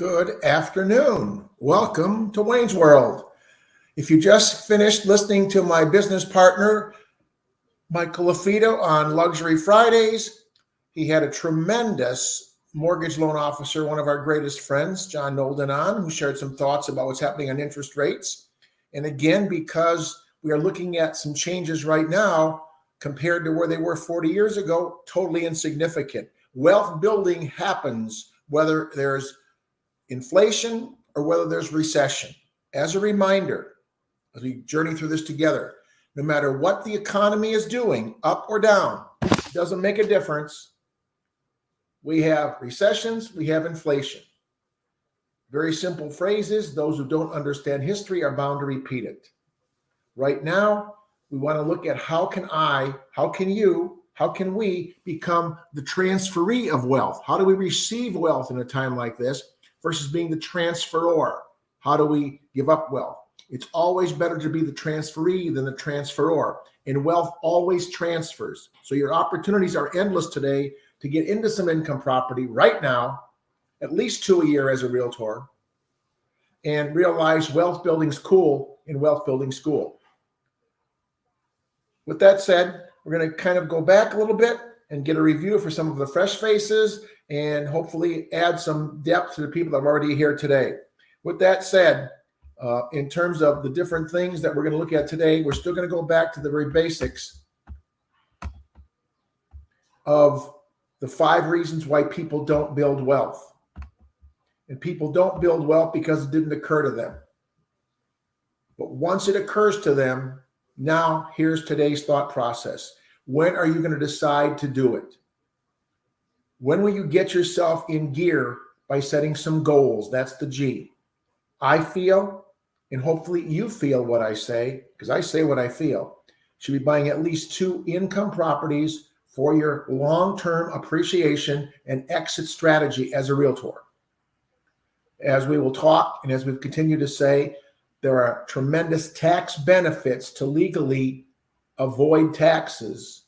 Good afternoon. Welcome to Wayne's World. If you just finished listening to my business partner, Michael LaFido, on Luxury Fridays, he had a tremendous mortgage loan officer, one of our greatest friends, John Nolden, on, who shared some thoughts about what's happening on interest rates. And again, because we are looking at some changes right now compared to where they were 40 years ago, totally insignificant. Wealth building happens whether there's inflation or whether there's recession. As a reminder, as we journey through this together, no matter what the economy is doing, up or down, it doesn't make a difference. We have recessions, we have inflation. Very simple phrases. Those who don't understand history are bound to repeat it. Right now, we want to look at how can we become the transferee of wealth? How do we receive wealth in a time like this versus being the transferor? How do we give up wealth? It's always better to be the transferee than the transferor, and wealth always transfers. So your opportunities are endless today to get into some income property right now, at least 2 a year as a realtor, and realize wealth building's cool in wealth building school. With that said, we're going to kind of go back a little bit and get a review for some of the fresh faces and hopefully add some depth to the people that are already here today. With that said, in terms of the different things that we're going to look at today, we're still going to go back to the very basics of the 5 reasons why people don't build wealth. And people don't build wealth because it didn't occur to them. But once it occurs to them, now here's today's thought process. When are you going to decide to do it? When will you get yourself in gear by setting some goals? That's the G. I feel, and hopefully you feel what I say, because I say what I feel, should be buying at least 2 income properties for your long-term appreciation and exit strategy as a realtor. As we will talk, and as we've continued to say, there are tremendous tax benefits to legally avoid taxes.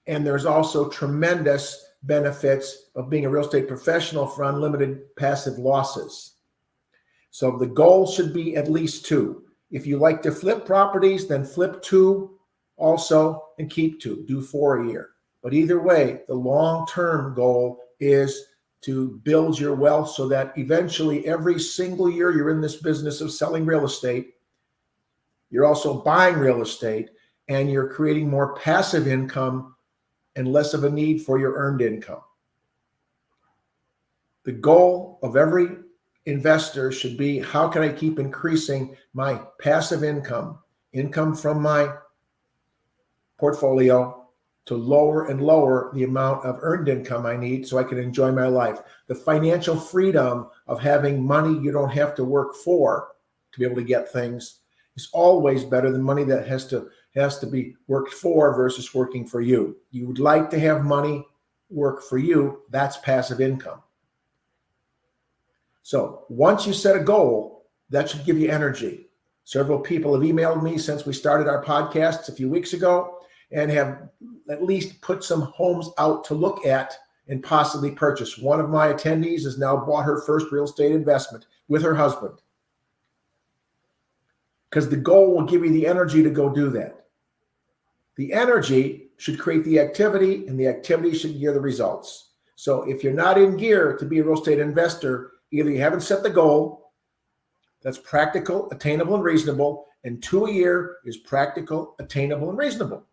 And there's also tremendous benefits of being a real estate professional for unlimited passive losses. So the goal should be at least 2. If you like to flip properties, then flip 2 also and keep 2. Do 4 a year. But either way, the long-term goal is to build your wealth so that eventually every single year you're in this business of selling real estate, you're also buying real estate, and you're creating more passive income and less of a need for your earned income. The goal of every investor should be, how can I keep increasing my passive income from my portfolio, to lower and lower the amount of earned income I need so I can enjoy my life. The financial freedom of having money you don't have to work for to be able to get things is always better than money that has to be worked for versus working for you. You would like to have money work for you. That's passive income. So once you set a goal, that should give you energy. Several people have emailed me since we started our podcasts a few weeks ago and have at least put some homes out to look at and possibly purchase. One of my attendees has now bought her first real estate investment with her husband, because the goal will give you the energy to go do that. The energy should create the activity, and the activity should gear the results. So if you're not in gear to be a real estate investor, either you haven't set the goal that's practical, attainable, and reasonable, and 2 a year is practical, attainable, and reasonable.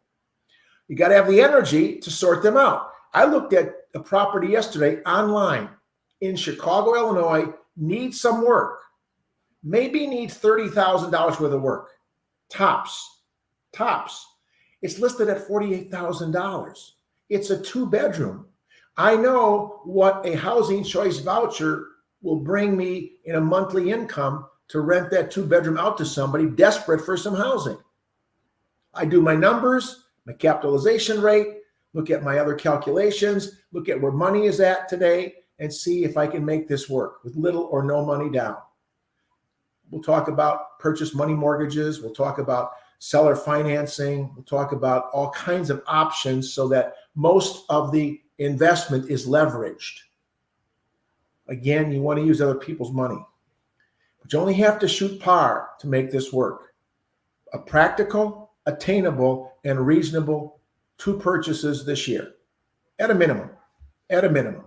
You got to have the energy to sort them out. I looked at a property yesterday online in Chicago, Illinois, needs some work. Maybe needs $30,000 worth of work. Tops. It's listed at $48,000. It's a 2-bedroom. I know what a housing choice voucher will bring me in a monthly income to rent that 2-bedroom out to somebody desperate for some housing. I do my numbers, my capitalization rate, look at my other calculations, look at where money is at today, and see if I can make this work with little or no money down. We'll talk about purchase money mortgages. We'll talk about seller financing. We'll talk about all kinds of options so that most of the investment is leveraged. Again, you want to use other people's money. But you only have to shoot par to make this work. A practical, attainable, and reasonable 2 purchases this year. At a minimum. At a minimum.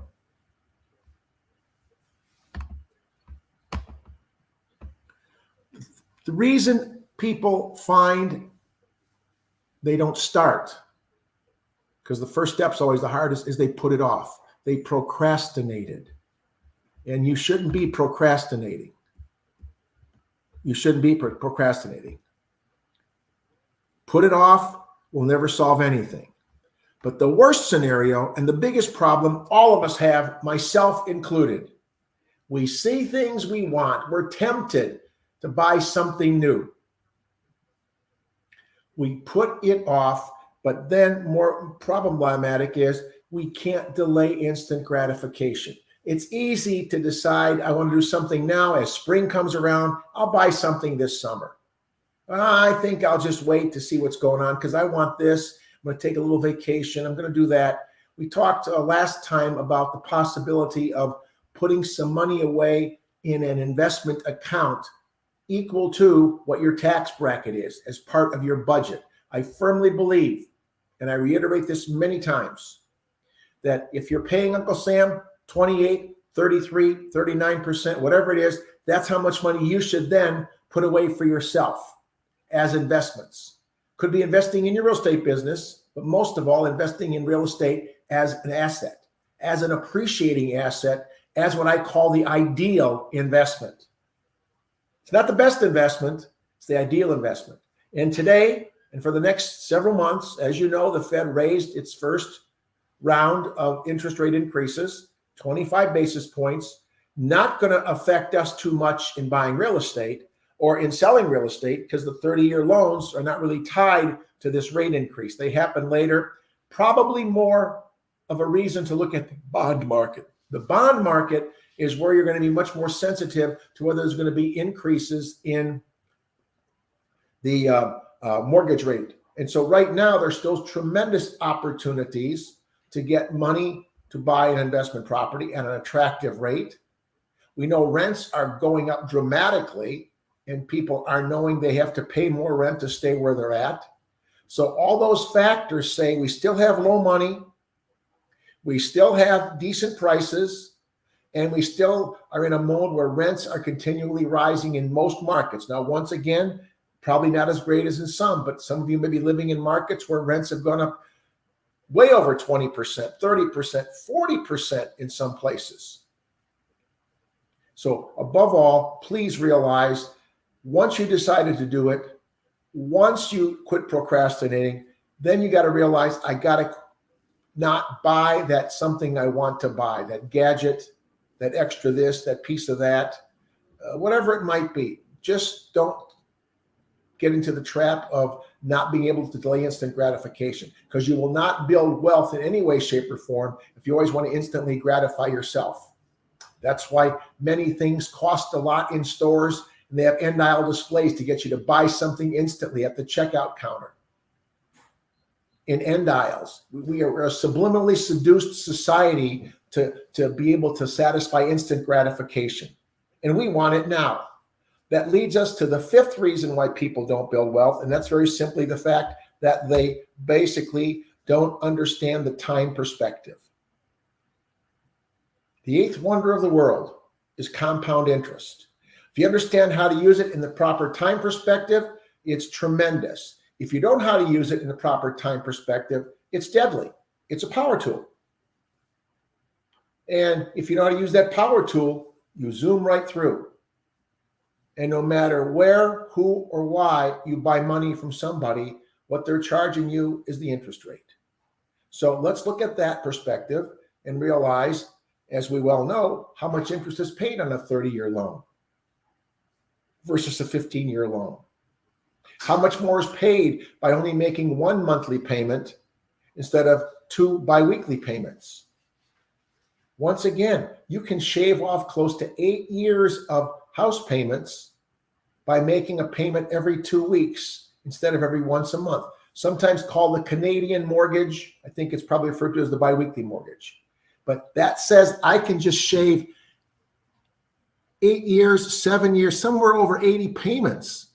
The reason people find they don't start, because the first step's always the hardest, is they put it off. They procrastinated. And you shouldn't be procrastinating. You shouldn't be procrastinating. Put it off will never solve anything. But the worst scenario and the biggest problem all of us have, myself included, we see things we want. We're tempted to buy something new. We put it off, but then more problematic is we can't delay instant gratification. It's easy to decide I want to do something now. As spring comes around, I'll buy something this summer. I think I'll just wait to see what's going on because I want this. I'm going to take a little vacation. I'm going to do that. We talked last time about the possibility of putting some money away in an investment account equal to what your tax bracket is as part of your budget. I firmly believe, and I reiterate this many times, that if you're paying Uncle Sam 28, 33, 39%, whatever it is, that's how much money you should then put away for yourself as investments. Could be investing in your real estate business, but most of all, investing in real estate as an asset, as an appreciating asset, as what I call the ideal investment. It's not the best investment, it's the ideal investment. And today, and for the next several months, as you know, the Fed raised its first round of interest rate increases, 25 basis points, not going to affect us too much in buying real estate or in selling real estate because the 30-year loans are not really tied to this rate increase. They happen later, probably more of a reason to look at the bond market. The bond market is where you're going to be much more sensitive to whether there's going to be increases in the mortgage rate. And so right now, there's still tremendous opportunities to get money to buy an investment property at an attractive rate. We know rents are going up dramatically and people are knowing they have to pay more rent to stay where they're at. So all those factors say we still have low money, we still have decent prices, and we still are in a mode where rents are continually rising in most markets. Now, once again, probably not as great as in some, but some of you may be living in markets where rents have gone up way over 20%, 30%, 40% in some places. So above all, please realize once you decided to do it, once you quit procrastinating, then you got to realize I got to not buy that something I want to buy, that gadget, that extra this, that piece of that, whatever it might be. Just don't get into the trap of not being able to delay instant gratification because you will not build wealth in any way, shape, or form if you always want to instantly gratify yourself. That's why many things cost a lot in stores and they have end aisle displays to get you to buy something instantly at the checkout counter. In end aisles, we are a subliminally seduced society to be able to satisfy instant gratification. And we want it now. That leads us to the fifth reason why people don't build wealth, and that's very simply the fact that they basically don't understand the time perspective. The eighth wonder of the world is compound interest. If you understand how to use it in the proper time perspective, it's tremendous. If you don't know how to use it in the proper time perspective, it's deadly. It's a power tool. And if you know how to use that power tool, you zoom right through. And no matter where, who, or why you buy money from somebody, what they're charging you is the interest rate. So let's look at that perspective and realize, as we well know, how much interest is paid on a 30-year loan versus a 15-year loan. How much more is paid by only making one monthly payment instead of 2 biweekly payments? Once again, you can shave off close to 8 years of house payments by making a payment every 2 weeks instead of every once a month. Sometimes called the Canadian mortgage. I think it's probably referred to as the biweekly mortgage. But that says I can just shave 8 years, 7 years, somewhere over 80 payments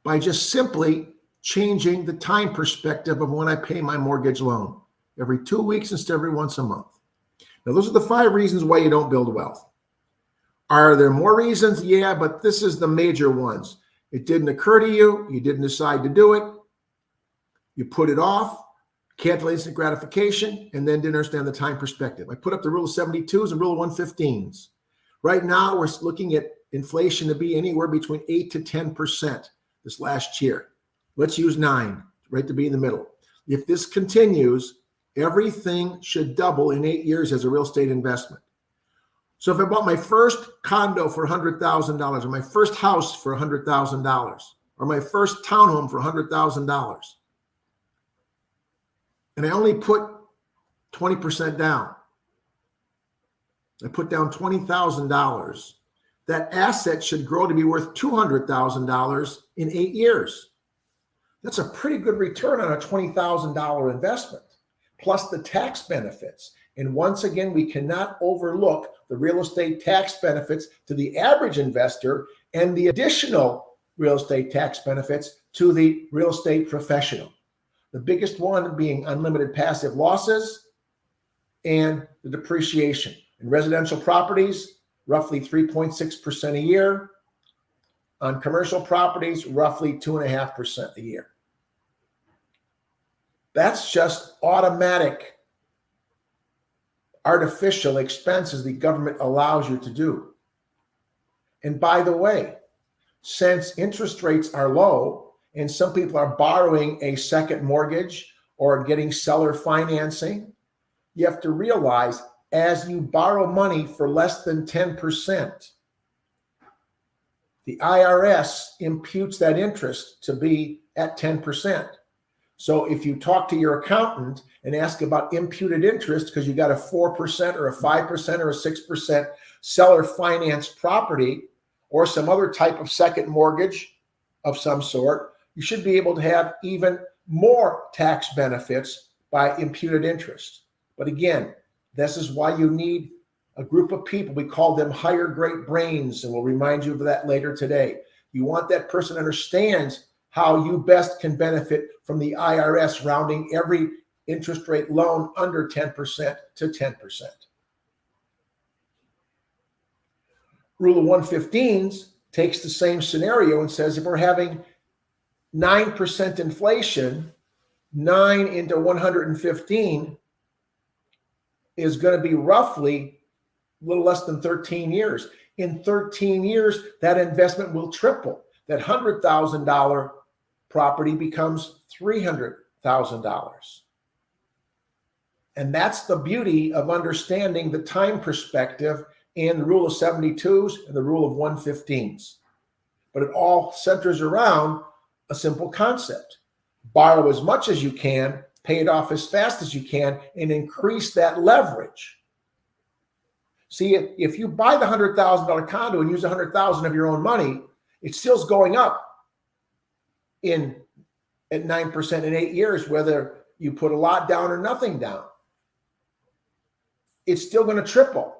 by just simply changing the time perspective of when I pay my mortgage loan. Every 2 weeks instead of every once a month. Now, those are the 5 reasons why you don't build wealth. Are there more reasons? Yeah, but this is the major ones. It didn't occur to you. You didn't decide to do it. You put it off, canceled instant gratification, and then didn't understand the time perspective. I put up the rule of 72s and rule of 115s. Right now, we're looking at inflation to be anywhere between 8 to 10% this last year. Let's use 9, right to be in the middle. If this continues, everything should double in 8 years as a real estate investment. So if I bought my first condo for $100,000, or my first house for $100,000, or my first townhome for $100,000, and I only put 20% down, I put down $20,000, that asset should grow to be worth $200,000 in 8 years. That's a pretty good return on a $20,000 investment, plus the tax benefits. And once again, we cannot overlook the real estate tax benefits to the average investor and the additional real estate tax benefits to the real estate professional. The biggest one being unlimited passive losses and the depreciation. In residential properties, roughly 3.6% a year. On commercial properties, roughly 2.5% a year. That's just automatic artificial expenses the government allows you to do. And by the way, since interest rates are low and some people are borrowing a second mortgage or getting seller financing, you have to realize as you borrow money for less than 10%, the IRS imputes that interest to be at 10%. So if you talk to your accountant and ask about imputed interest because you got a 4% or a 5% or a 6% seller finance property or some other type of second mortgage of some sort, you should be able to have even more tax benefits by imputed interest. But again, this is why you need a group of people. We call them higher great brains, and we'll remind you of that later today. You want that person who understands how you best can benefit from the IRS rounding every interest rate loan under 10% to 10%. Rule of 115s takes the same scenario and says if we're having 9% inflation, 9 into 115 is going to be roughly a little less than 13 years. In 13 years, that investment will triple. That $100,000 property becomes $300,000. And that's the beauty of understanding the time perspective in the rule of 72s and the rule of 115s. But it all centers around a simple concept. Borrow as much as you can, pay it off as fast as you can, and increase that leverage. See, if you buy the $100,000 condo and use $100,000 of your own money, it still's going up at 9% in 8 years, whether you put a lot down or nothing down. It's still going to triple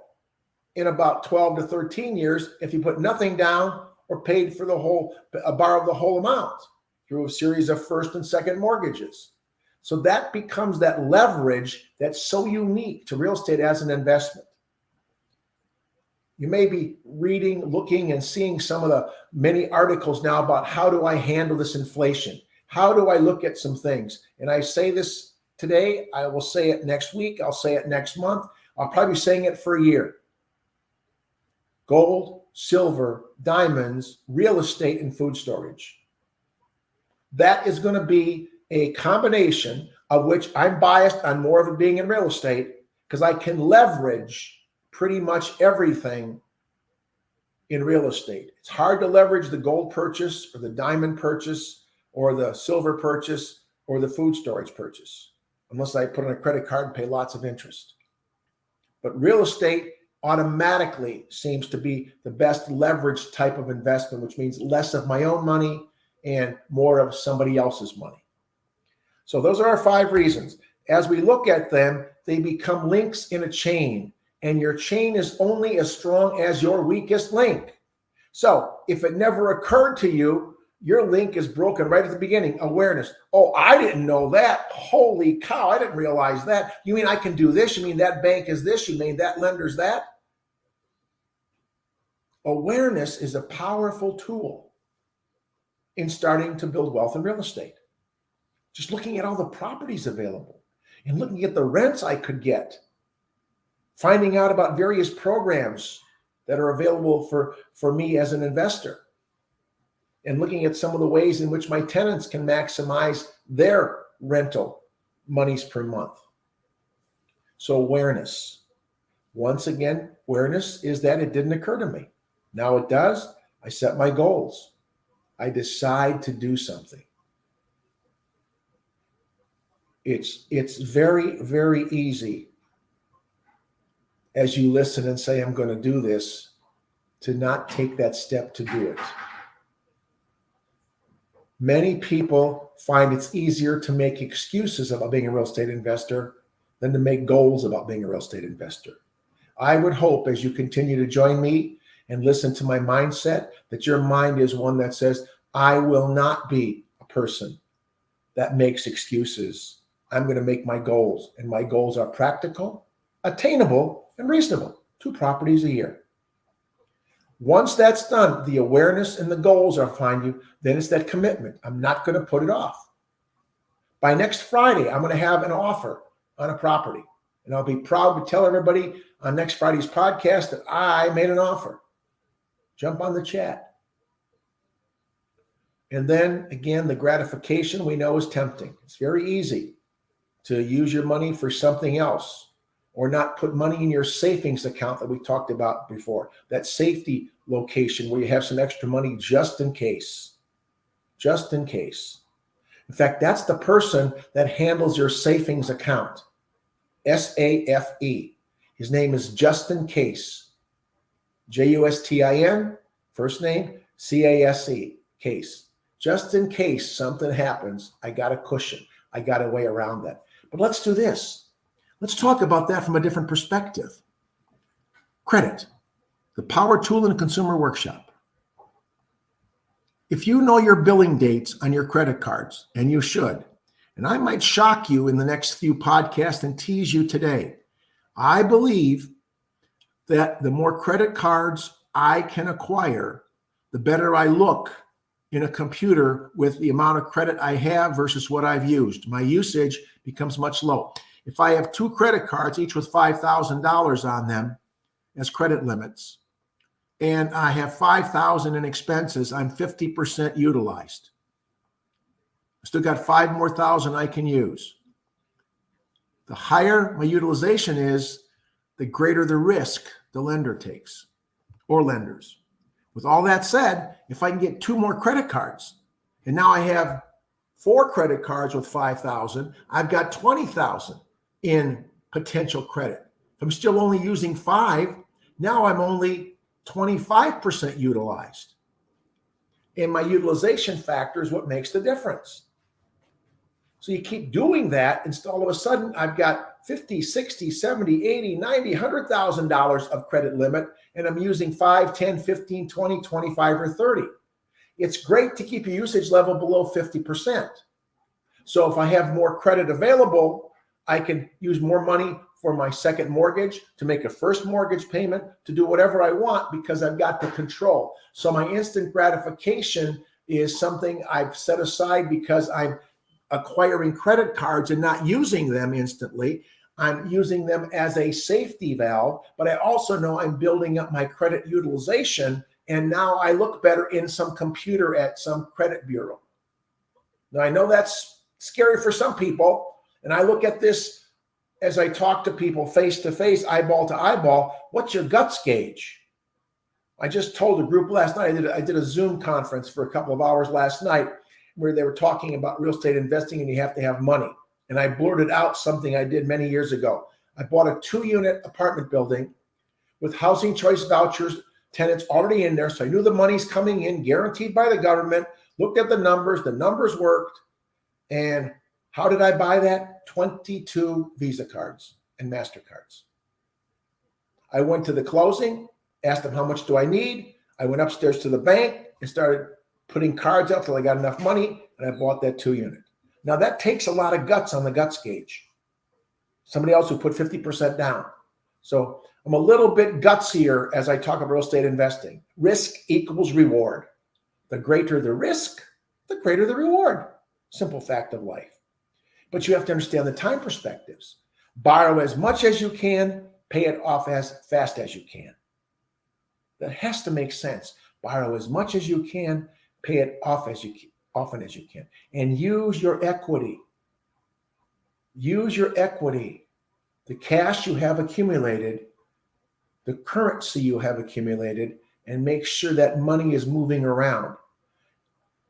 in about 12 to 13 years if you put nothing down or paid for borrowed the whole amount through a series of first and second mortgages. So that becomes that leverage that's so unique to real estate as an investment. You may be reading, looking, and seeing some of the many articles now about how do I handle this inflation? How do I look at some things? And I say this today, I will say it next week, I'll say it next month, I'll probably be saying it for a year. Gold, silver, diamonds, real estate, and food storage. That is going to be a combination of which I'm biased on more of it being in real estate because I can leverage pretty much everything in real estate. It's hard to leverage the gold purchase or the diamond purchase or the silver purchase or the food storage purchase, unless I put on a credit card and pay lots of interest. But real estate automatically seems to be the best leverage type of investment, which means less of my own money and more of somebody else's money. So those are our 5 reasons. As we look at them, they become links in a chain. and your chain is only as strong as your weakest link. So if it never occurred to you, your link is broken right at the beginning. Awareness. Oh, I didn't know that. Holy cow, I didn't realize that. You mean I can do this? You mean that bank is this? You mean that lender's that? Awareness is a powerful tool in starting to build wealth in real estate. Just looking at all the properties available and looking at the rents I could get, finding out about various programs that are available for me as an investor, and looking at some of the ways in which my tenants can maximize their rental monies per month. So awareness. Once again, awareness is that it didn't occur to me. Now it does. I set my goals. I decide to do something. It's very, very easy as you listen and say, I'm going to do this, to not take that step to do it. Many people find it's easier to make excuses about being a real estate investor than to make goals about being a real estate investor. I would hope as you continue to join me and listen to my mindset, that your mind is one that says, I will not be a person that makes excuses. I'm going to make my goals, and my goals are practical, attainable, and reasonable. 2 properties a year. Once that's done, the awareness and the goals are behind you, then it's that commitment. I'm not going to put it off. By next Friday, I'm going to have an offer on a property. And I'll be proud to tell everybody on next Friday's podcast that I made an offer. Jump on the chat. And then again, the gratification we know is tempting. It's very easy to use your money for something else, or not put money in your savings account that we talked about before. That safety location where you have some extra money just in case. Just in case. In fact, that's the person that handles your savings account. SAFE. His name is Justin Case. Justin, first name, CASE, Case. Just in case something happens, I got a cushion. I got a way around that. But let's do this. Let's talk about that from a different perspective. Credit, the power tool in a consumer workshop. If you know your billing dates on your credit cards, and you should, and I might shock you in the next few podcasts and tease you today, I believe that the more credit cards I can acquire, the better I look in a computer with the amount of credit I have versus what I've used. My usage becomes much low. If I have 2 credit cards, each with $5,000 on them as credit limits, and I have $5,000 in expenses, I'm 50% utilized. I still got $5,000 more I can use. The higher my utilization is, the greater the risk the lender takes, or lenders. With all that said, if I can get 2 more credit cards, and now I have 4 credit cards with $5,000, I've got $20,000 in potential credit. If I'm still only using 5, now I'm only 25% utilized. And my utilization factor is what makes the difference. So you keep doing that, and all of a sudden I've got $50, $60, $70, $80, $90, $100,000 of credit limit, and I'm using 5, 10, 15, 20, 25, or 30. It's great to keep your usage level below 50%. So if I have more credit available, I can use more money for my second mortgage, to make a first mortgage payment, to do whatever I want, because I've got the control. So my instant gratification is something I've set aside because I'm acquiring credit cards and not using them instantly. I'm using them as a safety valve, but I also know I'm building up my credit utilization, and now I look better in some computer at some credit bureau. Now, I know that's scary for some people, and I look at this as I talk to people face to face, eyeball to eyeball. What's your guts gauge? I just told a group last night, I did a Zoom conference for a couple of hours last night where they were talking about real estate investing, and you have to have money. And I blurted out something I did many years ago. I bought a 2-unit apartment building with housing choice vouchers, tenants already in there. So I knew the money's coming in, guaranteed by the government, looked at the numbers worked. And how did I buy that? 22 Visa cards and MasterCards. I went to the closing, asked them how much do I need. I went upstairs to the bank and started putting cards out till I got enough money, and I bought that 2-unit. Now that takes a lot of guts on the guts gauge. Somebody else who put 50% down. So I'm a little bit gutsier as I talk about real estate investing. Risk equals reward. The greater the risk, the greater the reward. Simple fact of life. But you have to understand the time perspectives. Borrow as much as you can, pay it off as fast as you can. That has to make sense. Borrow as much as you can, pay it off as often as you can. And use your equity. Use your equity. The cash you have accumulated, the currency you have accumulated, and make sure that money is moving around.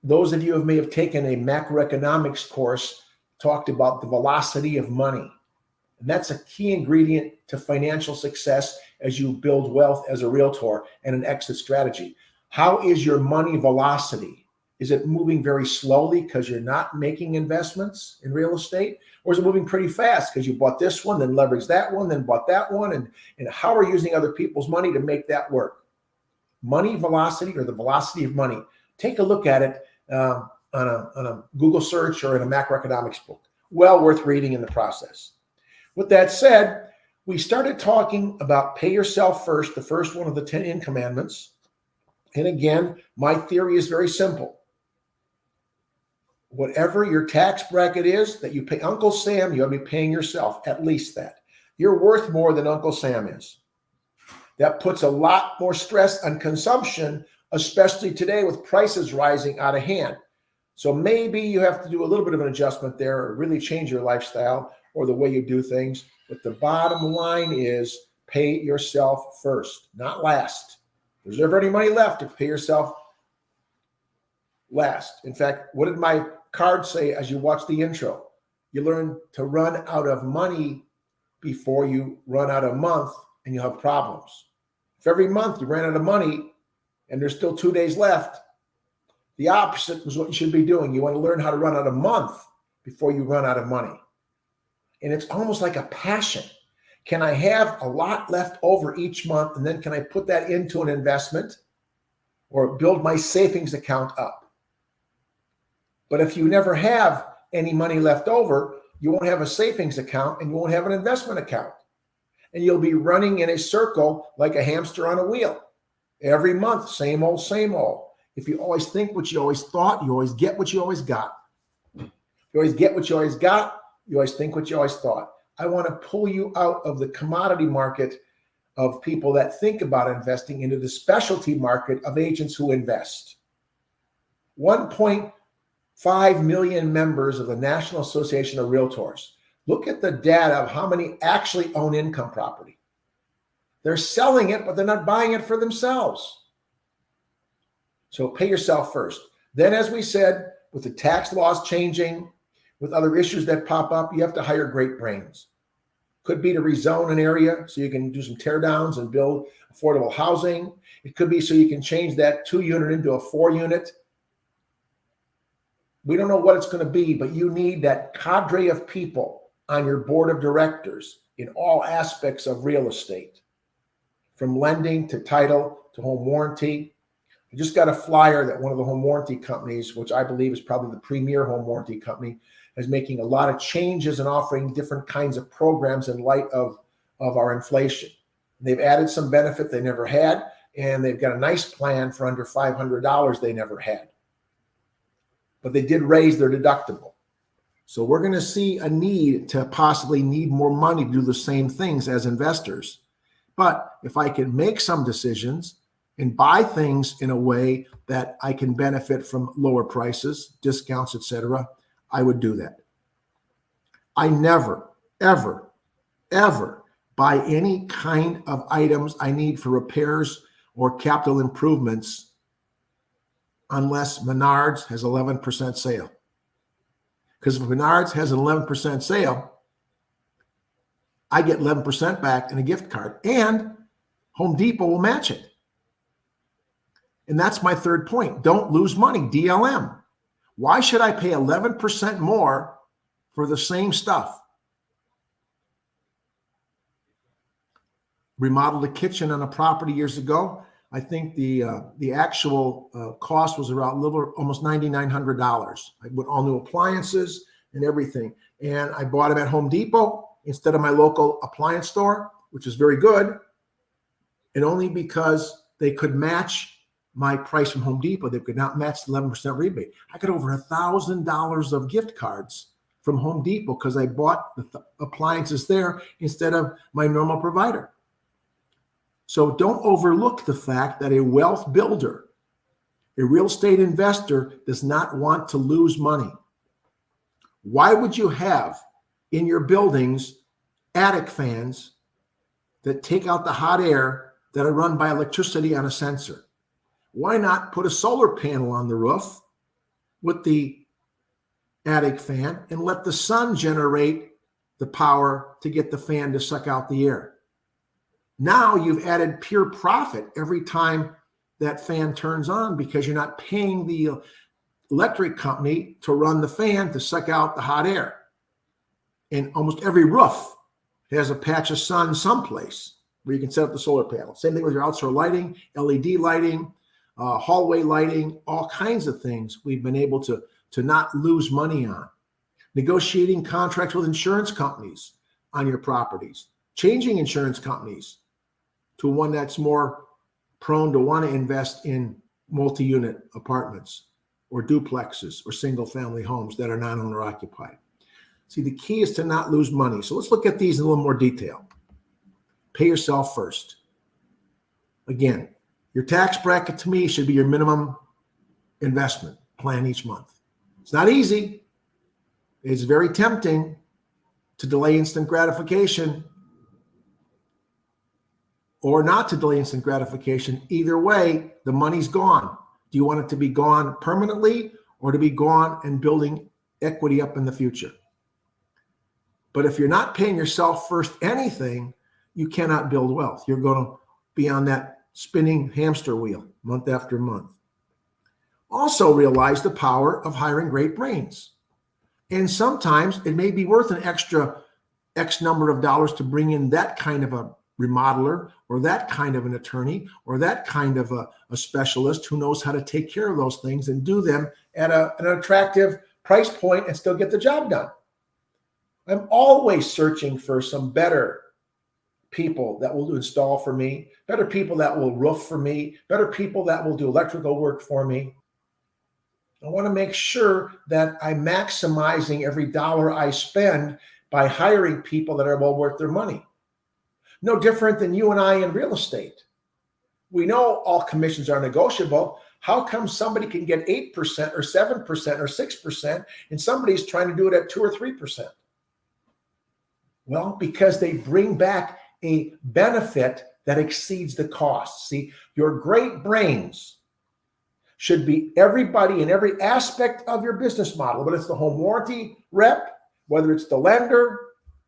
Those of you who may have taken a macroeconomics course talked about the velocity of money. And that's a key ingredient to financial success as you build wealth as a realtor and an exit strategy. How is your money velocity? Is it moving very slowly because you're not making investments in real estate? Or is it moving pretty fast because you bought this one, then leveraged that one, then bought that one? And how are you using other people's money to make that work? Money velocity, or the velocity of money. Take a look at it on a Google search or in a macroeconomics book. Well worth reading in the process. With that said, we started talking about pay yourself first, the first one of the 10 income commandments. And again, my theory is very simple. Whatever your tax bracket is that you pay Uncle Sam, you ought to be paying yourself at least that. You're worth more than Uncle Sam is. That puts a lot more stress on consumption, especially today with prices rising out of hand. So maybe you have to do a little bit of an adjustment there or really change your lifestyle or the way you do things. But the bottom line is pay yourself first, not last. There's never any money left if you pay yourself last. In fact, what did my card say as you watch the intro? You learn to run out of money before you run out of month and you have problems. If every month you ran out of money and there's still 2 days left, the opposite is what you should be doing. You want to learn how to run out of month before you run out of money. And it's almost like a passion. Can I have a lot left over each month, and then can I put that into an investment or build my savings account up? But if you never have any money left over, you won't have a savings account and you won't have an investment account. And you'll be running in a circle like a hamster on a wheel. Every month, same old, same old. If you always think what you always thought, you always get what you always got. You always get what you always got. You always think what you always thought. I want to pull you out of the commodity market of people that think about investing into the specialty market of agents who invest. 1.5 million members of the National Association of Realtors. Look at the data of how many actually own income property. They're selling it, but they're not buying it for themselves. So pay yourself first. Then, as we said, with the tax laws changing, with other issues that pop up, you have to hire great brains. Could be to rezone an area so you can do some tear downs and build affordable housing. It could be so you can change that 2-unit into a 4-unit. We don't know what it's going to be, but you need that cadre of people on your board of directors in all aspects of real estate, from lending to title to home warranty. I just got a flyer that one of the home warranty companies, which I believe is probably the premier home warranty company, is making a lot of changes and offering different kinds of programs in light of our inflation. They've added some benefit they never had, and they've got a nice plan for under $500 they never had. But they did raise their deductible. So we're going to see a need to possibly need more money to do the same things as investors. But if I can make some decisions and buy things in a way that I can benefit from lower prices, discounts, etc., I would do that. I never, ever, ever buy any kind of items I need for repairs or capital improvements unless Menards has 11% sale. Because if Menards has an 11% sale, I get 11% back in a gift card, and Home Depot will match it. And that's my third point. Don't lose money, DLM. Why should I pay 11% more for the same stuff? remodeled a kitchen on a property years ago. I think the actual cost was around almost $9,900 with all new appliances and everything. And I bought them at Home Depot instead of my local appliance store, which is very good. And only because they could match my price from Home Depot, they could not match the 11% rebate. I got over $1,000 of gift cards from Home Depot because I bought the appliances there instead of my normal provider. So don't overlook the fact that a wealth builder, a real estate investor, does not want to lose money. Why would you have in your buildings attic fans that take out the hot air that are run by electricity on a sensor? Why not put a solar panel on the roof with the attic fan and let the sun generate the power to get the fan to suck out the air? Now you've added pure profit every time that fan turns on because you're not paying the electric company to run the fan to suck out the hot air. And almost every roof has a patch of sun someplace where you can set up the solar panel. Same thing with your outdoor lighting, LED lighting, hallway lighting, all kinds of things we've been able to not lose money on. Negotiating contracts with insurance companies on your properties, changing insurance companies to one that's more prone to want to invest in multi-unit apartments or duplexes or single-family homes that are non-owner occupied. See, the key is to not lose money. So let's look at these in a little more detail. Pay yourself first. Again, your tax bracket to me should be your minimum investment plan each month. It's not easy. It's very tempting to delay instant gratification or not to delay instant gratification. Either way, the money's gone. Do you want it to be gone permanently or to be gone and building equity up in the future? But if you're not paying yourself first anything, you cannot build wealth. You're going to be on that spinning hamster wheel month after month. Also realize the power of hiring great brains. And sometimes it may be worth an extra X number of dollars to bring in that kind of a remodeler or that kind of an attorney or that kind of a specialist who knows how to take care of those things and do them at an attractive price point and still get the job done. I'm always searching for some better people that will install for me, better people that will roof for me, better people that will do electrical work for me. I want to make sure that I'm maximizing every dollar I spend by hiring people that are well worth their money. No different than you and I in real estate. We know all commissions are negotiable. How come somebody can get 8% or 7% or 6% and somebody's trying to do it at 2 or 3%? Well, because they bring back a benefit that exceeds the cost. See, your great brains should be everybody in every aspect of your business model, whether it's the home warranty rep, whether it's the lender,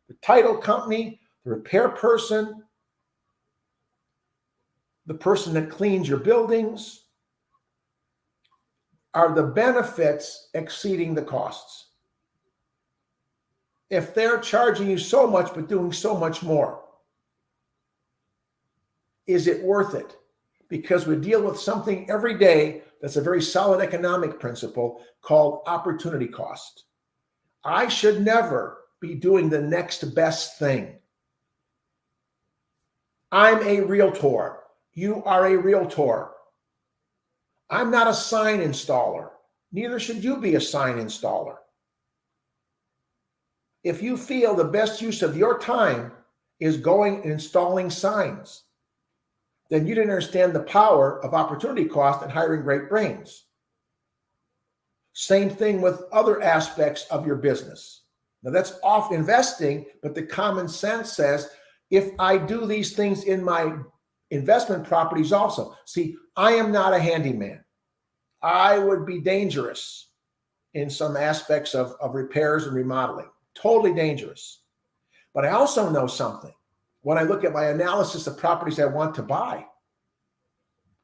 the title company, the repair person, the person that cleans your buildings. Are the benefits exceeding the costs? If they're charging you so much but doing so much more, is it worth it? Because we deal with something every day that's a very solid economic principle called opportunity cost. I should never be doing the next best thing. I'm a realtor. You are a realtor. I'm not a sign installer. Neither should you be a sign installer. If you feel the best use of your time is going and installing signs, then you didn't understand the power of opportunity cost and hiring great brains. Same thing with other aspects of your business. Now that's off investing, but the common sense says, if I do these things in my investment properties also. See, I am not a handyman. I would be dangerous in some aspects of repairs and remodeling. Totally dangerous. But I also know something. When I look at my analysis of properties I want to buy,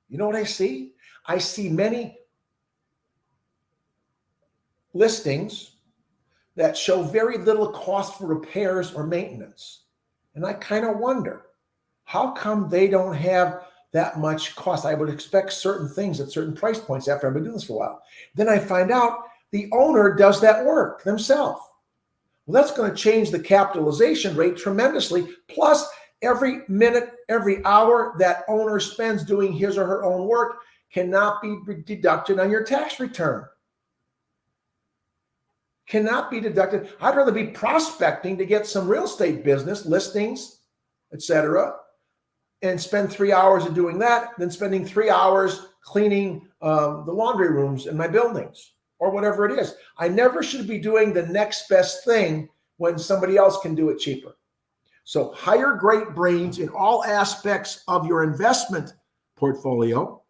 you know what I see? I see many listings that show very little cost for repairs or maintenance. And I kind of wonder, How come they don't have that much cost? I would expect certain things at certain price points after I've been doing this for a while. Then I find out the owner does that work themselves. Well, that's going to change the capitalization rate tremendously. Plus, every minute, every hour that owner spends doing his or her own work cannot be deducted on your tax return. Cannot be deducted. I'd rather be prospecting to get some real estate business, listings, etc., and spend 3 hours of doing that than spending 3 hours cleaning the laundry rooms in my buildings or whatever it is. I never should be doing the next best thing when somebody else can do it cheaper. So hire great brains in all aspects of your investment portfolio.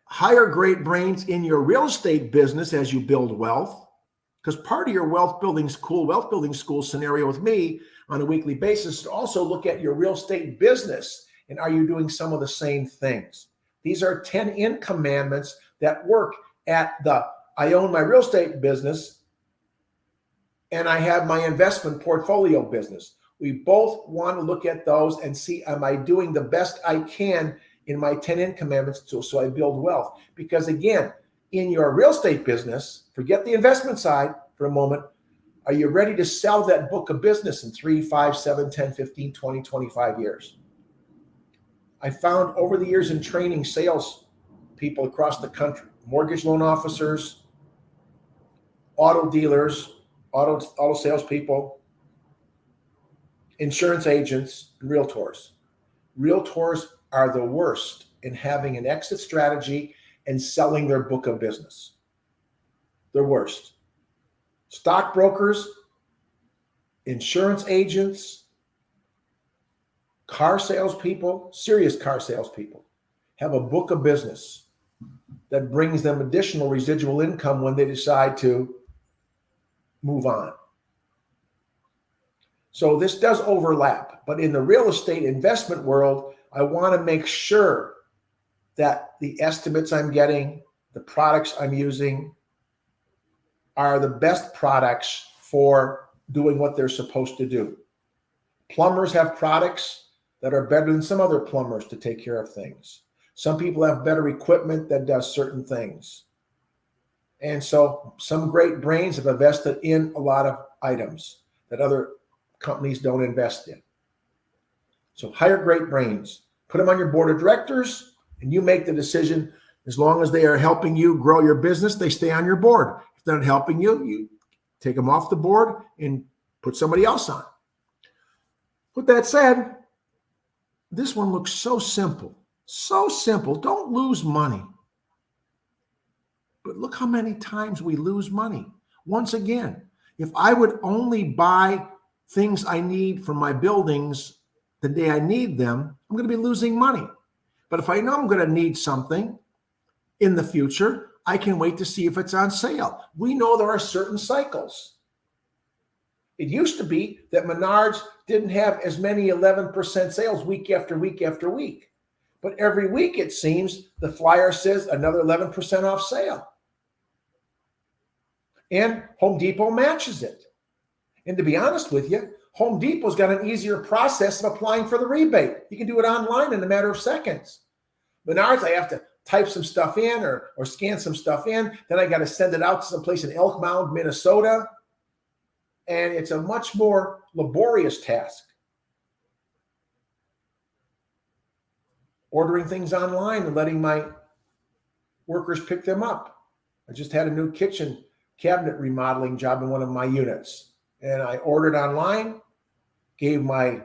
Hire great brains in your real estate business as you build wealth, because part of your wealth building school scenario with me on a weekly basis is to also look at your real estate business and are you doing some of the same things? These are 10 income commandments that work at I own my real estate business and I have my investment portfolio business. We both want to look at those and see, am I doing the best I can in my 10 income commandments so I build wealth? Because again, in your real estate business, forget the investment side for a moment. Are you ready to sell that book of business in 3, 5, 7, 10, 15, 20, 25 years? I found over the years in training sales people across the country, mortgage loan officers, auto dealers, auto salespeople, insurance agents, and realtors. Realtors are the worst in having an exit strategy and selling their book of business. They're worst. Stockbrokers, insurance agents, car salespeople, serious car salespeople, have a book of business that brings them additional residual income when they decide to move on. So this does overlap, but in the real estate investment world, I want to make sure that the estimates I'm getting, the products I'm using, are the best products for doing what they're supposed to do. Plumbers have products that are better than some other plumbers to take care of things. Some people have better equipment that does certain things. And so some great brains have invested in a lot of items that other companies don't invest in. So hire great brains, put them on your board of directors, and you make the decision. As long as they are helping you grow your business, they stay on your board. If they're not helping you, you take them off the board and put somebody else on. With that said, this one looks so simple. So simple. Don't lose money. But look how many times we lose money. Once again, if I would only buy things I need for my buildings the day I need them, I'm going to be losing money. But if I know I'm going to need something in the future, I can wait to see if it's on sale. We know there are certain cycles. It used to be that Menards didn't have as many 11% sales week after week after week. But every week, it seems, the flyer says another 11% off sale. And Home Depot matches it. And to be honest with you, Home Depot's got an easier process of applying for the rebate. You can do it online in a matter of seconds. Menards, I have to type some stuff in or scan some stuff in. Then I got to send it out to someplace in Elk Mound, Minnesota. And it's a much more laborious task. Ordering things online and letting my workers pick them up. I just had a new kitchen cabinet remodeling job in one of my units. And I ordered online, gave my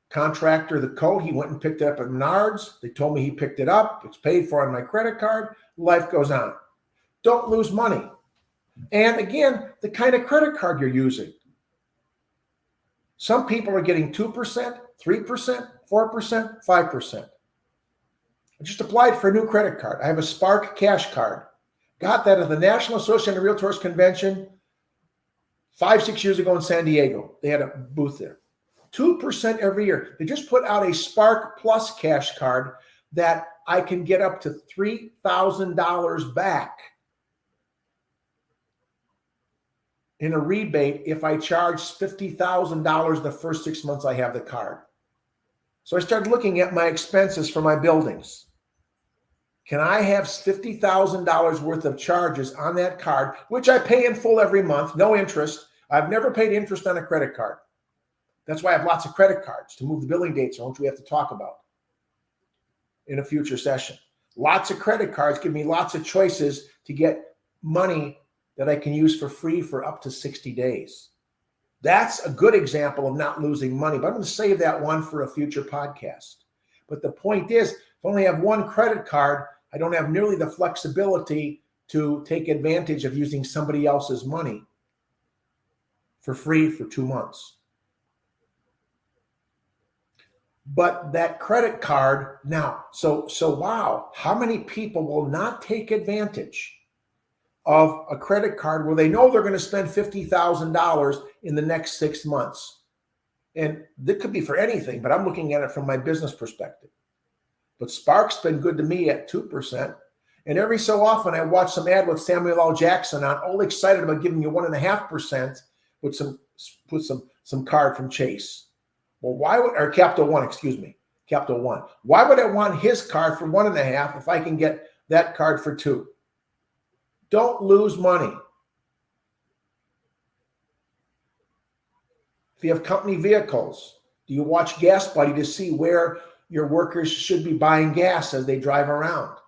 contractor the code. He went and picked it up at Menards. They told me he picked it up. It's paid for on my credit card. Life goes on. Don't lose money. And again, the kind of credit card you're using. Some people are getting 2%, 3%, 4%, 5%. I just applied for a new credit card. I have a Spark Cash card. Got that at the National Association of Realtors Convention 5-6 years ago in San Diego. They had a booth there. 2% every year. They just put out a Spark Plus Cash card that I can get up to $3,000 back. in a rebate if I charge $50,000 the first 6 months I have the card. So I started looking at my expenses for my buildings. Can I have $50,000 worth of charges on that card, which I pay in full every month, no interest? I've never paid interest on a credit card. That's why I have lots of credit cards to move the billing dates on, which we have to talk about in a future session. Lots of credit cards give me lots of choices to get money that I can use for free for up to 60 days. That's a good example of not losing money, but I'm going to save that one for a future podcast. But the point is, if I only have one credit card, I don't have nearly the flexibility to take advantage of using somebody else's money for free for 2 months. But that credit card now, so wow, how many people will not take advantage of a credit card where they know they're going to spend $50,000 in the next 6 months? And that could be for anything, but I'm looking at it from my business perspective. But Spark's been good to me at 2%. And every so often I watch some ad with Samuel L. Jackson on, all excited about giving you 1.5% with some card from Chase. Well, why would, or Capital One, Capital One. Why would I want his card for 1.5 if I can get that card for 2? Don't lose money. If you have company vehicles, do you watch Gas Buddy to see where your workers should be buying gas as they drive around?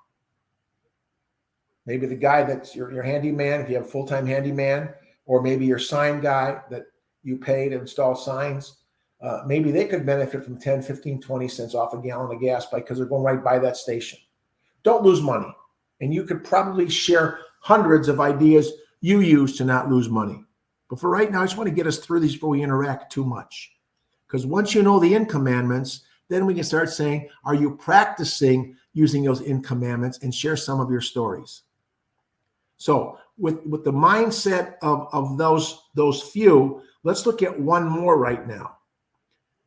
Maybe the guy that's your handyman, if you have a full-time handyman, or maybe your sign guy that you pay to install signs. Maybe they could benefit from 10, 15, 20 cents off a gallon of gas because they're going right by that station. Don't lose money. And you could probably share hundreds of ideas you use to not lose money. But for right now, I just want to get us through these before we interact too much. Because once you know the INCOME-MANDMENTS, then we can start saying, are you practicing using those INCOME-MANDMENTS, and share some of your stories. So with the mindset of those few, let's look at one more right now.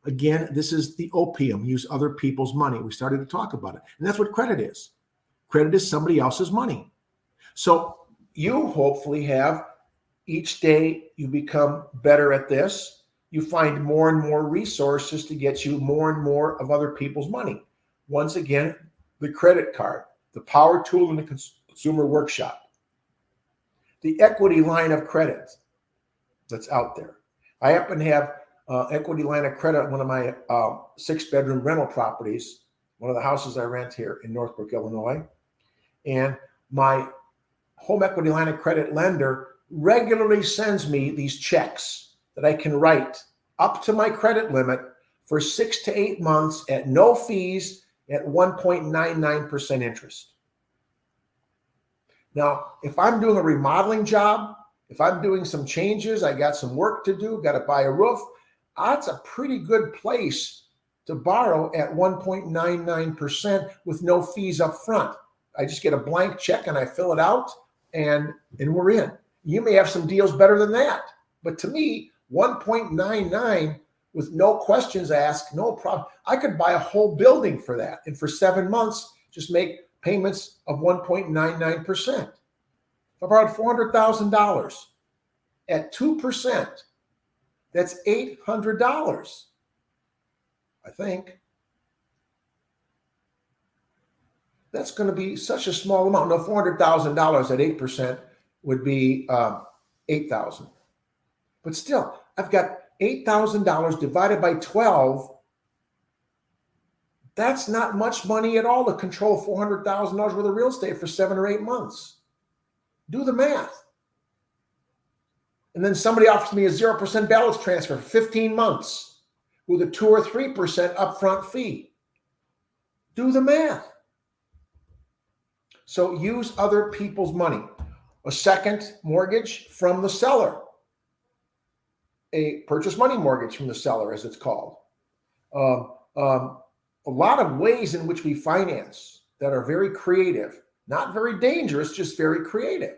Again, this is the opium, use other people's money. We started to talk about it. And that's what credit is. Credit is somebody else's money. So you hopefully have, each day you become better at this. You find more and more resources to get you more and more of other people's money. Once again, the credit card, the power tool in the consumer workshop, the equity line of credit that's out there. I happen to have equity line of credit on one of my 6-bedroom rental properties, one of the houses I rent here in Northbrook, Illinois. And my home equity line of credit lender regularly sends me these checks that I can write up to my credit limit for 6 to 8 months at no fees at 1.99% interest. Now, if I'm doing a remodeling job, if I'm doing some changes, I got some work to do, got to buy a roof, that's a pretty good place to borrow at 1.99% with no fees up front. I just get a blank check and I fill it out and we're in. You may have some deals better than that. But to me, 1.99 with no questions asked, no problem. I could buy a whole building for that. And for 7 months, just make payments of 1.99%. If I borrowed $400,000 at 2%, that's $800, I think. That's going to be such a small amount. No, $400,000 at 8% would be $8,000. But still, I've got $8,000 divided by 12. That's not much money at all to control $400,000 worth of real estate for 7 or 8 months. Do the math. And then somebody offers me a 0% balance transfer for 15 months with a 2 or 3% upfront fee. Do the math. So use other people's money. A second mortgage from the seller. A purchase money mortgage from the seller, as it's called. A lot of ways in which we finance that are very creative, not very dangerous, just very creative.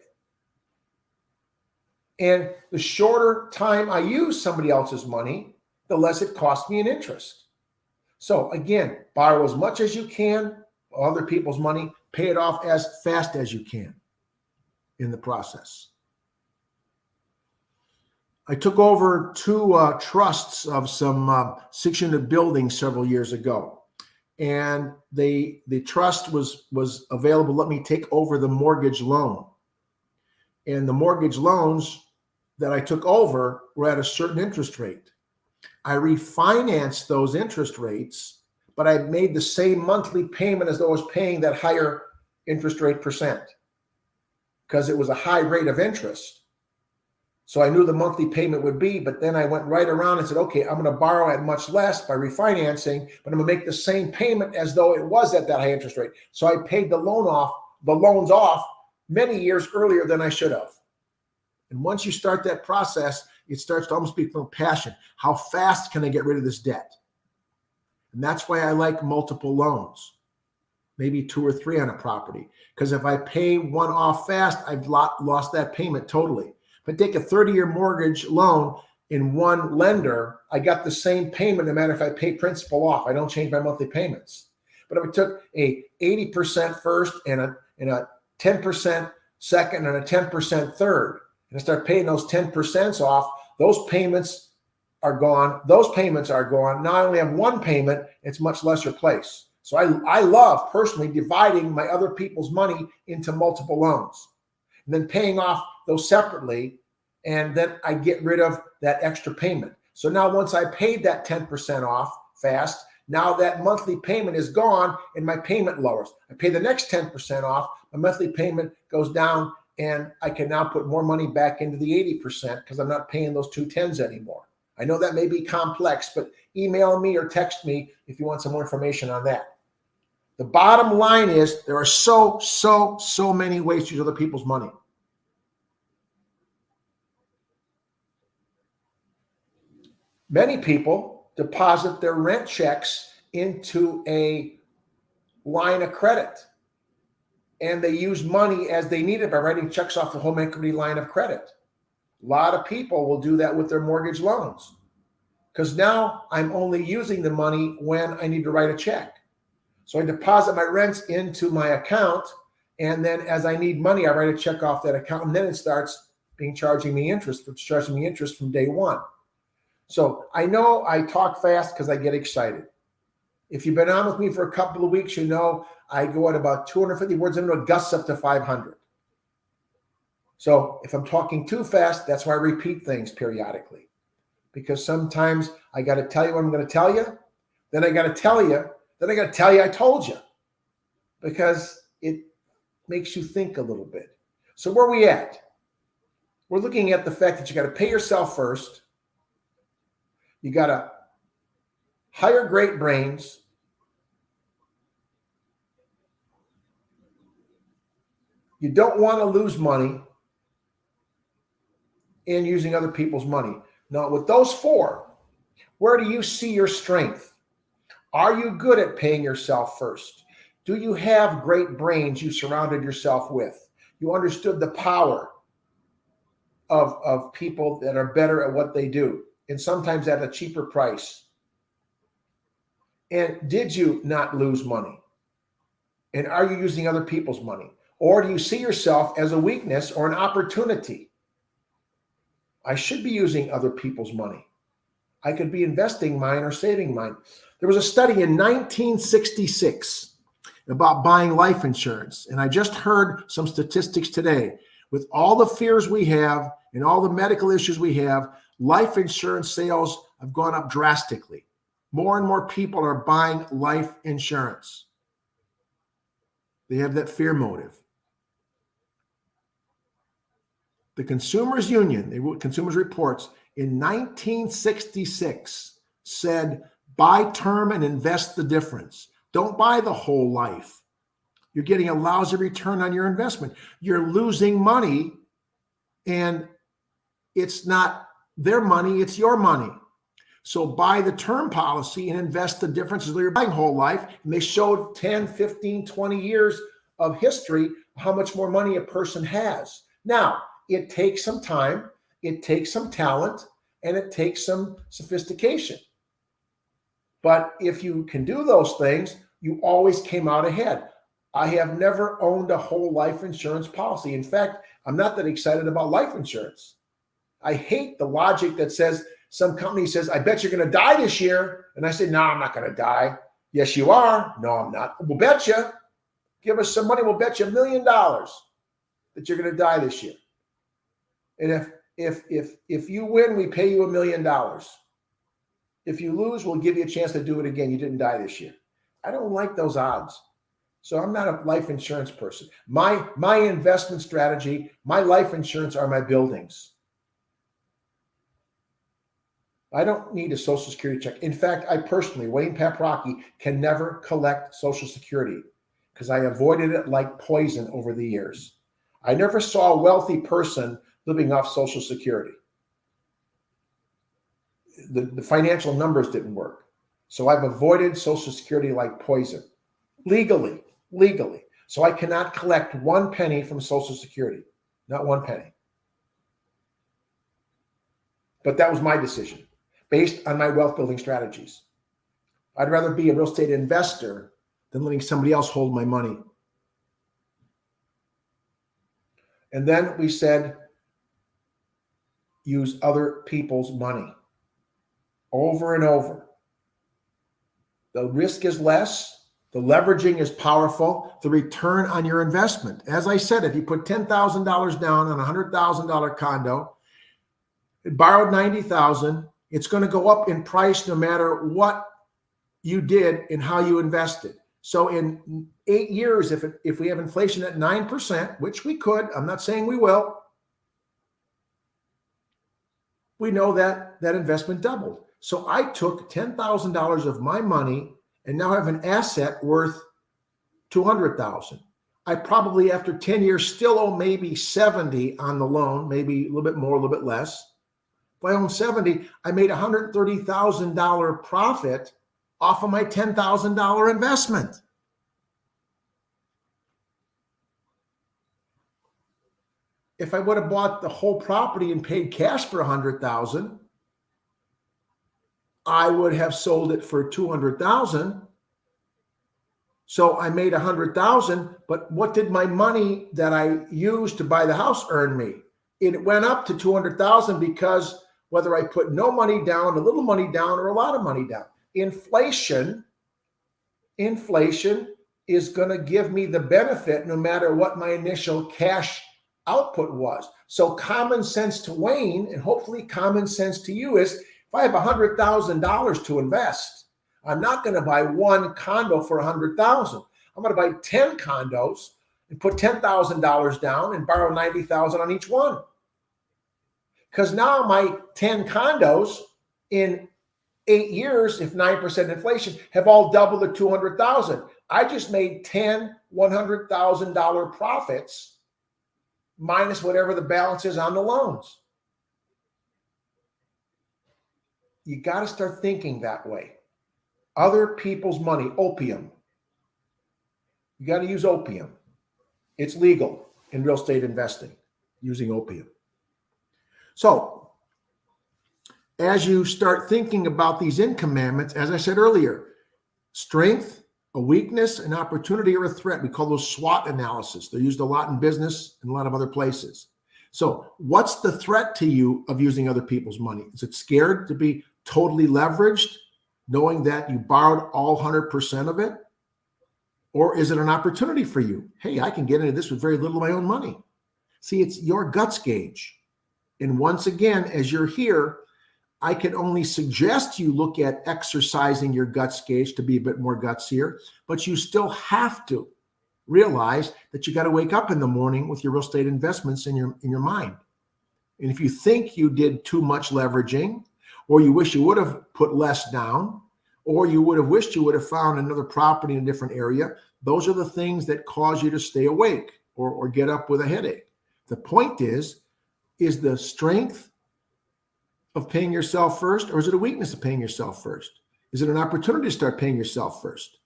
And the shorter time I use somebody else's money, the less it costs me in interest. So again, borrow as much as you can, other people's money, pay it off as fast as you can in the process. I took over two trusts of some 6-unit buildings several years ago, and the trust was available. Let me take over the mortgage loan, and the mortgage loans that I took over were at a certain interest rate. I refinanced those interest rates, but I made the same monthly payment as though I was paying that higher interest rate percent because it was a high rate of interest. So I knew the monthly payment would be, but then I went right around and said, okay, I'm going to borrow at much less by refinancing, but I'm going to make the same payment as though it was at that high interest rate. So I paid the loans off many years earlier than I should have. And once you start that process, it starts to almost become passion. How fast can I get rid of this debt? And that's why I like multiple loans, maybe 2 or 3 on a property. Because if I pay one off fast, I've lost that payment totally. If I take a 30-year mortgage loan in one lender, I got the same payment no matter if I pay principal off. I don't change my monthly payments. But if I took a 80% first and a 10% second and a 10% third, and I start paying those 10% off, those payments are gone. Those payments are gone. Now I only have one payment. It's much lesser place. So I love personally dividing my other people's money into multiple loans and then paying off those separately. And then I get rid of that extra payment. So now once I paid that 10% off fast, now that monthly payment is gone and my payment lowers. I pay the next 10% off, my monthly payment goes down, and I can now put more money back into the 80% because I'm not paying those 2 10s anymore. I know that may be complex, but email me or text me if you want some more information on that. The bottom line is there are so many ways to use other people's money. Many people deposit their rent checks into a line of credit, and they use money as they need it by writing checks off the home equity line of credit. A lot of people will do that with their mortgage loans because now I'm only using the money when I need to write a check. So I deposit my rents into my account, and then as I need money, I write a check off that account, and then it starts charging me interest from day one. So I know I talk fast because I get excited. If you've been on with me for a couple of weeks, you know I go at about 250 words into a gust up to 500. So if I'm talking too fast, that's why I repeat things periodically. Because sometimes I got to tell you what I'm going to tell you. Then I got to tell you. Then I got to tell you I told you. Because it makes you think a little bit. So where are we at? We're looking at the fact that you got to pay yourself first. You got to hire great brains. You don't want to lose money in using other people's money. Now, with those 4, where do you see your strength? Are you good at paying yourself first? Do you have great brains you surrounded yourself with? You understood the power of people that are better at what they do, and sometimes at a cheaper price. And did you not lose money? And are you using other people's money? Or do you see yourself as a weakness or an opportunity? I should be using other people's money. I could be investing mine or saving mine. There was a study in 1966 about buying life insurance. And I just heard some statistics today. With all the fears we have and all the medical issues we have, life insurance sales have gone up drastically. More and more people are buying life insurance. They have that fear motive. The Consumers Union, Consumers Reports, in 1966 said, buy term and invest the difference. Don't buy the whole life. You're getting a lousy return on your investment. You're losing money, and it's not their money, it's your money. So buy the term policy and invest the difference as though you're buying whole life. And they showed 10, 15, 20 years of history, how much more money a person has. Now, it takes some time, it takes some talent, and it takes some sophistication. But if you can do those things, you always came out ahead. I have never owned a whole life insurance policy. In fact, I'm not that excited about life insurance. I hate the logic that says some company says, I bet you're going to die this year. And I say, no, I'm not going to die. Yes, you are. No, I'm not. We'll bet you. Give us some money. We'll bet you $1 million that you're going to die this year. And if you win, we pay you $1 million. If you lose, we'll give you a chance to do it again. You didn't die this year. I don't like those odds. So I'm not a life insurance person. My investment strategy, my life insurance are my buildings. I don't need a Social Security check. In fact, I personally, Wayne Paprocki, can never collect Social Security because I avoided it like poison over the years. I never saw a wealthy person living off Social Security. The financial numbers didn't work. So I've avoided Social Security like poison, legally. So I cannot collect 1 penny from Social Security, not 1 penny. But that was my decision based on my wealth building strategies. I'd rather be a real estate investor than letting somebody else hold my money. And then we said, use other people's money over and over. The risk is less. The leveraging is powerful. The return on your investment. As I said, if you put $10,000 down on a $100,000 condo, borrowed $90,000, it's going to go up in price no matter what you did and how you invested. So in 8 years, if we have inflation at 9%, which we could, I'm not saying we will, we know that that investment doubled. So I took $10,000 of my money and now have an asset worth $200,000. I probably, after 10 years, still owe maybe 70 on the loan, maybe a little bit more, a little bit less. If I own 70, I made $130,000 profit off of my $10,000 investment. If I would have bought the whole property and paid cash for $100,000, I would have sold it for $200,000. So I made $100,000, but what did my money that I used to buy the house earn me? It went up to $200,000 because whether I put no money down, a little money down, or a lot of money down, inflation is going to give me the benefit no matter what my initial cash output was. So common sense to Wayne, and hopefully common sense to you, is if I have $100,000 to invest, I'm not going to buy 1 condo for $100,000. I'm going to buy 10 condos and put $10,000 down and borrow $90,000 on each one. Because now my 10 condos in 8 years, if 9% inflation, have all doubled to $200,000. I just made 10 $100,000 profits minus whatever the balance is on the loans. You got to start thinking that way. Other people's money, opium. You got to use opium. It's legal in real estate investing, using opium. So as you start thinking about these income commandments, as I said earlier, strength, a weakness, an opportunity, or a threat. We call those SWOT analysis. They're used a lot in business and a lot of other places. So what's the threat to you of using other people's money? Is it scared to be totally leveraged, knowing that you borrowed all 100% of it? Or is it an opportunity for you? Hey, I can get into this with very little of my own money. See, it's your guts gauge. And once again, as you're here, I can only suggest you look at exercising your guts gauge to be a bit more gutsier, but you still have to realize that you got to wake up in the morning with your real estate investments in your mind. And if you think you did too much leveraging, or you wish you would have put less down, or you would have wished you would have found another property in a different area, those are the things that cause you to stay awake or get up with a headache. The point is the strength of paying yourself first, or is it a weakness of paying yourself first? Is it an opportunity to start paying yourself first?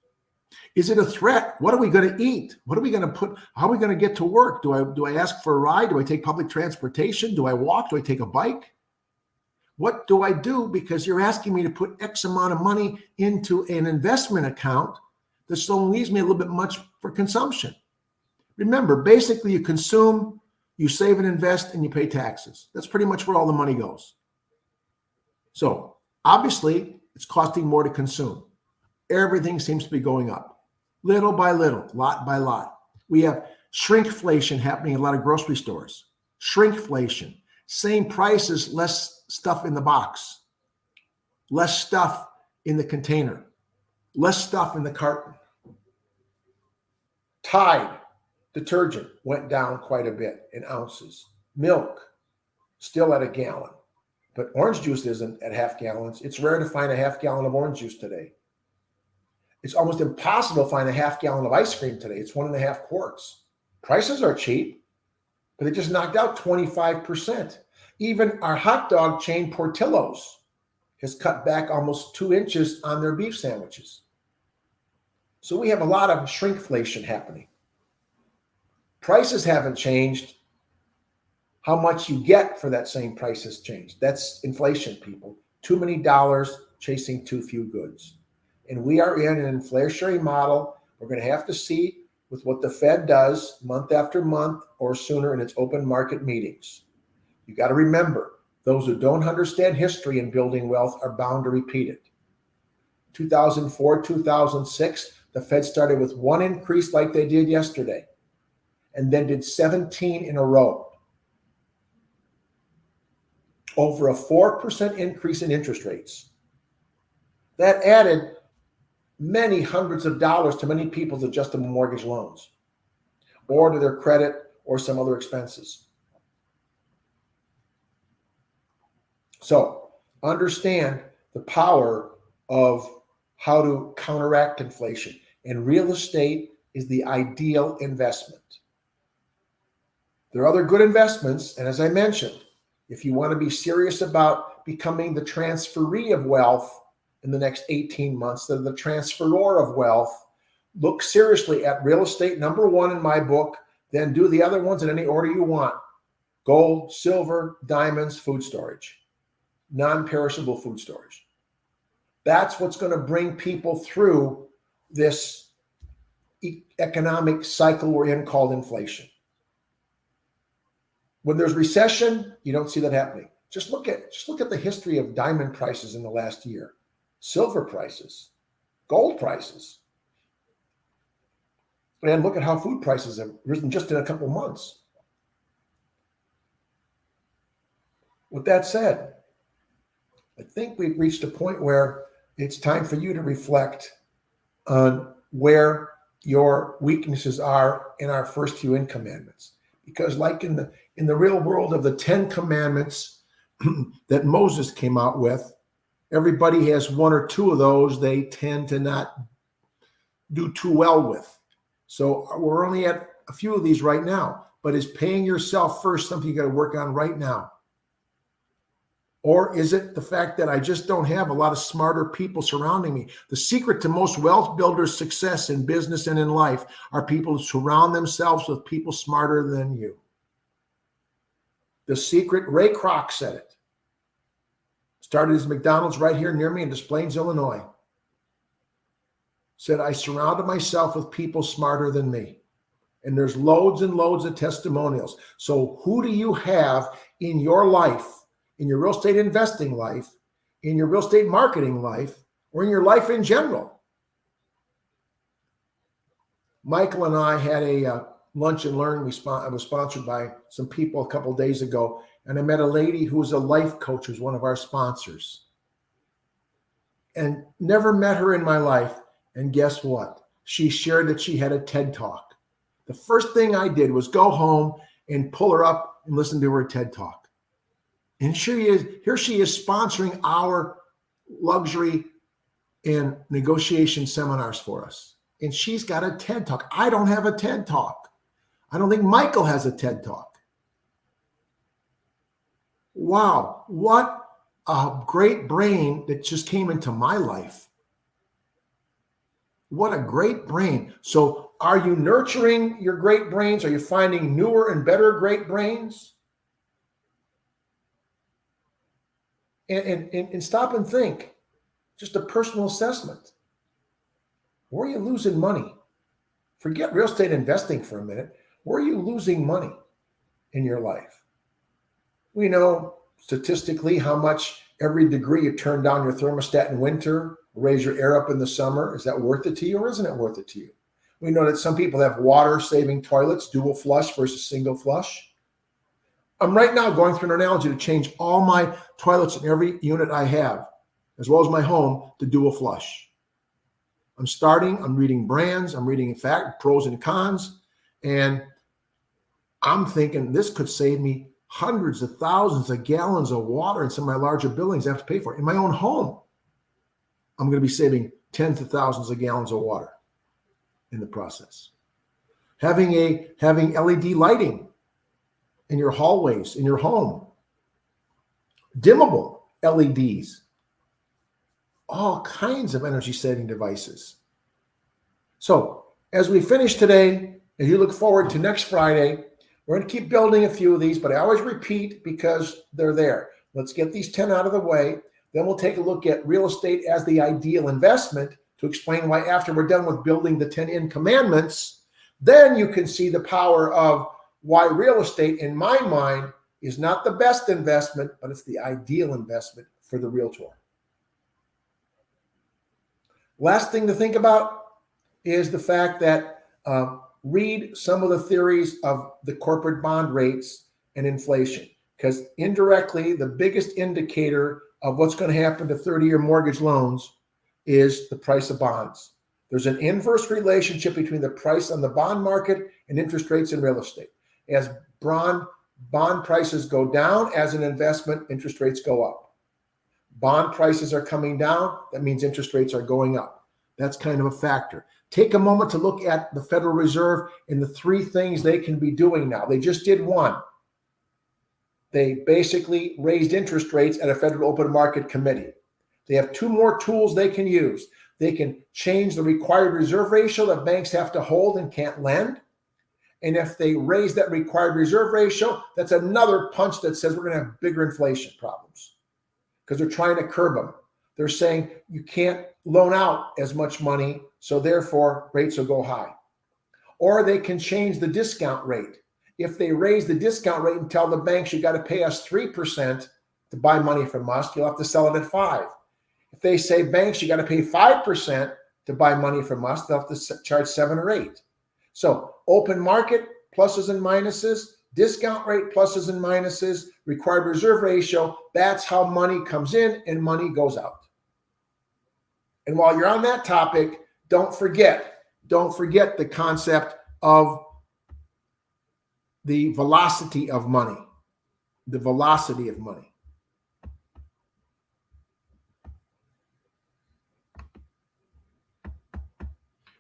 Is it a threat? What are we going to eat? What are we going to put? How are we going to get to work? Do I ask for a ride? Do I take public transportation? Do I walk? Do I take a bike? What do I do? Because you're asking me to put X amount of money into an investment account that still leaves me a little bit much for consumption. Remember, basically you consume You save and invest and you pay taxes. That's pretty much where all the money goes. So obviously, it's costing more to consume. Everything seems to be going up, little by little, lot by lot. We have shrinkflation happening in a lot of grocery stores. Shrinkflation, same prices, less stuff in the box, less stuff in the container, less stuff in the carton. Tide detergent went down quite a bit in ounces. Milk, still at a gallon. But orange juice isn't at half gallons. It's rare to find a half gallon of orange juice today. It's almost impossible to find a half gallon of ice cream today. It's 1.5 quarts. Prices are cheap, but they just knocked out 25%. Even our hot dog chain Portillo's has cut back almost 2 inches on their beef sandwiches. So we have a lot of shrinkflation happening. Prices haven't changed. How much you get for that same price has changed. That's inflation, people. Too many dollars chasing too few goods. And we are in an inflationary model. We're going to have to see with what the Fed does month after month or sooner in its open market meetings. You got to remember, those who don't understand history in building wealth are bound to repeat it. 2004, 2006, the Fed started with 1 increase like they did yesterday, and then did 17 in a row. Over a 4% increase in interest rates. That added many hundreds of dollars to many people's adjustable mortgage loans, or to their credit or some other expenses. So understand the power of how to counteract inflation. And real estate is the ideal investment. There are other good investments, and as I mentioned, if you want to be serious about becoming the transferee of wealth in the next 18 months, the transferor of wealth, look seriously at real estate, number 1 in my book, then do the other ones in any order you want. Gold, silver, diamonds, food storage, non-perishable food storage. That's what's going to bring people through this economic cycle we're in called inflation. When there's recession, you don't see that happening. Just look at the history of diamond prices in the last year, silver prices, gold prices. And look at how food prices have risen just in a couple months. With that said, I think we've reached a point where it's time for you to reflect on where your weaknesses are in our first few income commandments. Because like in the real world of the 10 commandments that Moses came out with, everybody has 1 or 2 of those they tend to not do too well with. So we're only at a few of these right now. But is paying yourself first something you got to work on right now? Or is it the fact that I just don't have a lot of smarter people surrounding me? The secret to most wealth builders' success in business and in life are people who surround themselves with people smarter than you. The secret, Ray Kroc said it. Started his McDonald's right here near me in Des Plaines, Illinois. Said, I surrounded myself with people smarter than me. And there's loads and loads of testimonials. So who do you have in your life, in your real estate investing life, in your real estate marketing life, or in your life in general? Michael and I had a lunch and learn. I was sponsored by some people a couple of days ago, and I met a lady who was a life coach, who's one of our sponsors. And never met her in my life. And guess what? She shared that she had a TED Talk. The first thing I did was go home and pull her up and listen to her TED Talk. And here she is sponsoring our luxury and negotiation seminars for us. And she's got a TED Talk. I don't have a TED Talk. I don't think Michael has a TED Talk. Wow, what a great brain that just came into my life. What a great brain. So are you nurturing your great brains? Are you finding newer and better great brains? And stop and think. Just a personal assessment. Where are you losing money? Forget real estate investing for a minute. Where are you losing money? in your life. We know statistically how much every degree you turn down your thermostat in winter, raise your air up in the summer. Is that worth it to you or isn't it worth it to you? We know that some people have water-saving toilets, dual flush versus single flush. I'm right now going through an analogy to change all my toilets in every unit I have, as well as my home, to dual flush. I'm reading brands, I'm reading, in fact, pros and cons, and I'm thinking this could save me hundreds of thousands of gallons of water in some of my larger buildings I have to pay for. In my own home, I'm going to be saving tens of thousands of gallons of water in the process. Having LED lighting in your hallways, in your home, dimmable LEDs, all kinds of energy saving devices. So as we finish today, as you look forward to next Friday, we're going to keep building a few of these, but I always repeat because they're there. Let's get these 10 out of the way. Then we'll take a look at real estate as the ideal investment to explain why after we're done with building the 10 income commandments, then you can see the power of why real estate, in my mind, is not the best investment, but it's the ideal investment for the realtor. Last thing to think about is the fact that read some of the theories of the corporate bond rates and inflation, because indirectly, the biggest indicator of what's going to happen to 30-year mortgage loans is the price of bonds. There's an inverse relationship between the price on the bond market and interest rates in real estate. As bond prices go down as an investment, interest rates go up. Bond prices are coming down, that means interest rates are going up. That's kind of a factor. Take a moment to look at the Federal Reserve and the three things they can be doing now. They just did one. They basically raised interest rates at a Federal Open Market Committee. They have two more tools they can use. They can change the required reserve ratio that banks have to hold and can't lend. And if they raise that required reserve ratio, that's another punch that says we're going to have bigger inflation problems because they're trying to curb them. They're saying you can't loan out as much money, so therefore rates will go high. Or they can change the discount rate. If they raise the discount rate and tell the banks you got to pay us 3% to buy money from us, you'll have to sell it at 5%. If they say banks, you got to pay 5% to buy money from us, they'll have to charge 7 or 8%. So open market, pluses and minuses, discount rate, pluses and minuses, required reserve ratio, that's how money comes in and money goes out. And while you're on that topic, don't forget the concept of the velocity of money, the velocity of money.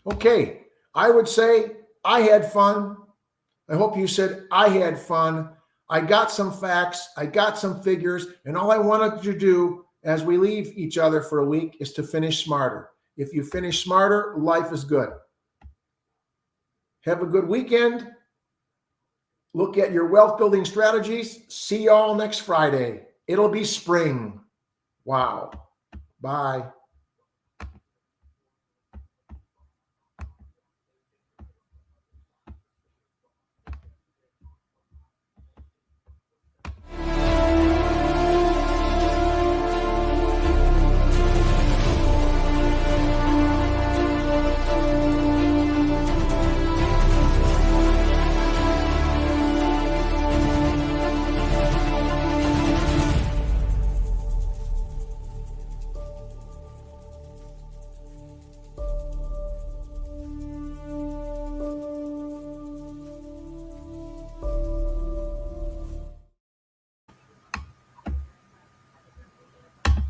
Okay, I would say I had fun. I hope you said I had fun. I got some facts, I got some figures, and all I wanted to do as we leave each other for a week is to finish smarter. If you finish smarter, life is good. Have a good weekend. Look at your wealth building strategies. See y'all next Friday. It'll be spring. Wow. Bye.